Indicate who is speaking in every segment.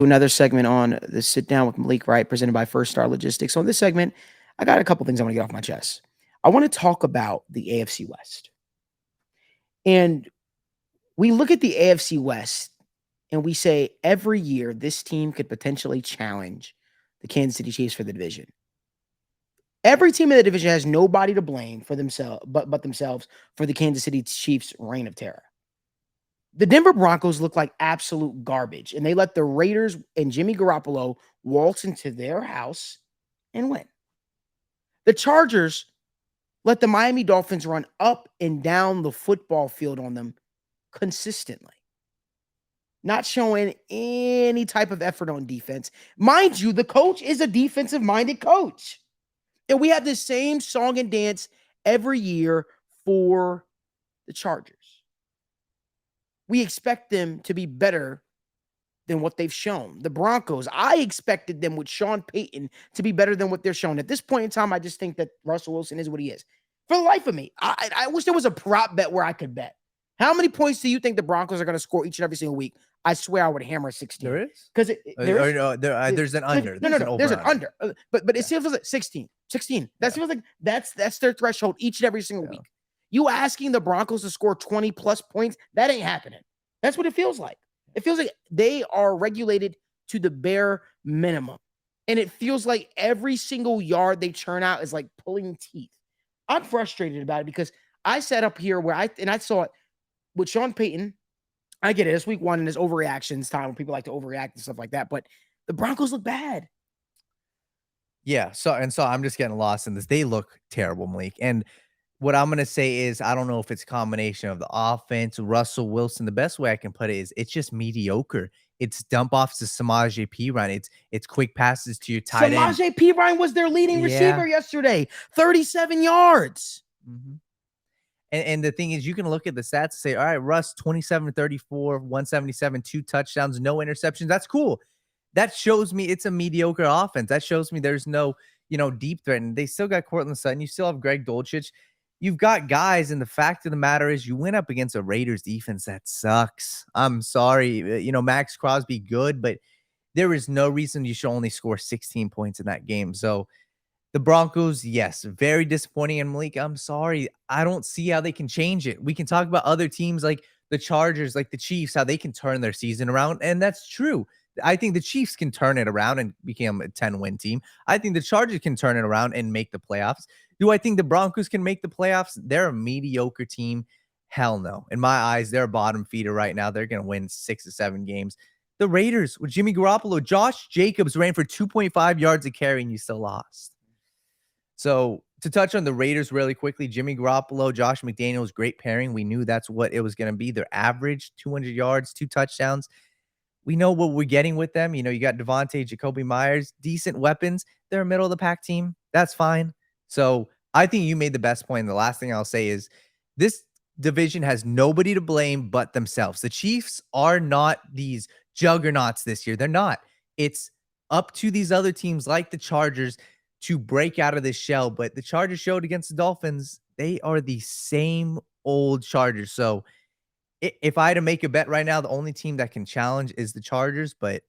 Speaker 1: Another segment on the Sit Down with Malik Wright, presented by First Star Logistics. So in this segment, I got a couple things I want to get off my chest. I want to talk about the AFC West. And we look at the AFC West and we say every year this team could potentially challenge the Kansas City Chiefs for the division. Every team in the division has nobody to blame for themselves but themselves for the Kansas City Chiefs' reign of terror. The Denver Broncos look like absolute garbage, and they let the Raiders and Jimmy Garoppolo waltz into their house and win. The Chargers let the Miami Dolphins run up and down the football field on them consistently, not showing any type of effort on defense. Mind you, the coach is a defensive-minded coach. And we have the same song and dance every year for the Chargers. We expect them to be better than what they've shown. The Broncos, I expected them with Sean Payton to be better than what they're shown. At this point in time, I just think that Russell Wilson is what he is. For the life of me, I wish there was a prop bet where I could bet. How many points do you think the Broncos are going to score each and every single week? I swear I would hammer 16.
Speaker 2: There is?
Speaker 1: Because
Speaker 2: there's an under.
Speaker 1: There's an under. But it feels like 16. 16. That feels like that's their threshold each and every single week. You asking the Broncos to score 20 plus points, that ain't happening. That's what it feels like. It feels like they are regulated to the bare minimum. And it feels like every single yard they churn out is like pulling teeth. I'm frustrated about it because I sat up here where I saw it with Sean Payton. I get it. It's week one and it's overreactions time when people like to overreact and stuff like that. But the Broncos look bad.
Speaker 2: Yeah. So I'm just getting lost in this. They look terrible, Malik. And what I'm going to say is, I don't know if it's a combination of the offense, Russell Wilson. The best way I can put it is it's just mediocre. It's dump offs to Samaje Perine. It's quick passes to your tight end.
Speaker 1: Samaje Perine was their leading receiver yesterday. 37 yards.
Speaker 2: Mm-hmm. And the thing is, you can look at the stats and say, all right, Russ, 27-34, 177, 2 touchdowns, no interceptions. That's cool. That shows me it's a mediocre offense. That shows me there's no, deep threat. And they still got Courtland Sutton. You still have Greg Dulcich. You've got guys, and the fact of the matter is you went up against a Raiders defense that sucks. I'm sorry. Max Crosby, good, but there is no reason you should only score 16 points in that game. So the Broncos, yes, very disappointing. And Malik, I'm sorry. I don't see how they can change it. We can talk about other teams like the Chargers, like the Chiefs, how they can turn their season around. And that's true. I think the Chiefs can turn it around and become a 10-win team. I think the Chargers can turn it around and make the playoffs. Do I think the Broncos can make the playoffs? They're a mediocre team. Hell no. In my eyes, they're a bottom feeder right now. They're going to win 6 or 7 games. The Raiders with Jimmy Garoppolo, Josh Jacobs ran for 2.5 yards a carry, and you still lost. So to touch on the Raiders really quickly, Jimmy Garoppolo, Josh McDaniels, great pairing. We knew that's what it was going to be. Their average, 200 yards, 2 touchdowns. We know what we're getting with them. You got Devontae, Jacoby Myers, decent weapons. They're a middle-of-the-pack team. That's fine. So I think you made the best point. And the last thing I'll say is this division has nobody to blame but themselves. The Chiefs are not these juggernauts this year. They're not. It's up to these other teams like the Chargers to break out of this shell. But the Chargers showed against the Dolphins, they are the same old Chargers. So if I had to make a bet right now, the only team that can challenge is the Chargers, but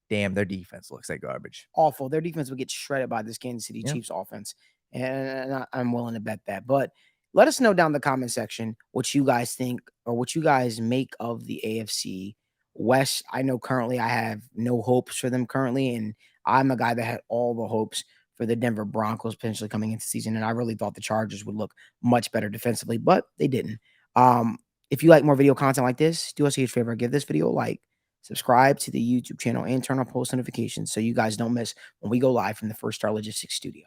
Speaker 2: damn, their defense looks like garbage.
Speaker 1: Awful. Their defense would get shredded by this Kansas City Chiefs offense. And I'm willing to bet that. But let us know down in the comment section what you guys think or what you guys make of the AFC West. I know currently I have no hopes for them currently, and I'm a guy that had all the hopes for the Denver Broncos potentially coming into the season, and I really thought the Chargers would look much better defensively, but they didn't. If you like more video content like this, do us a huge favor. Give this video a like, subscribe to the YouTube channel, and turn on post notifications so you guys don't miss when we go live from the First Star Logistics studio.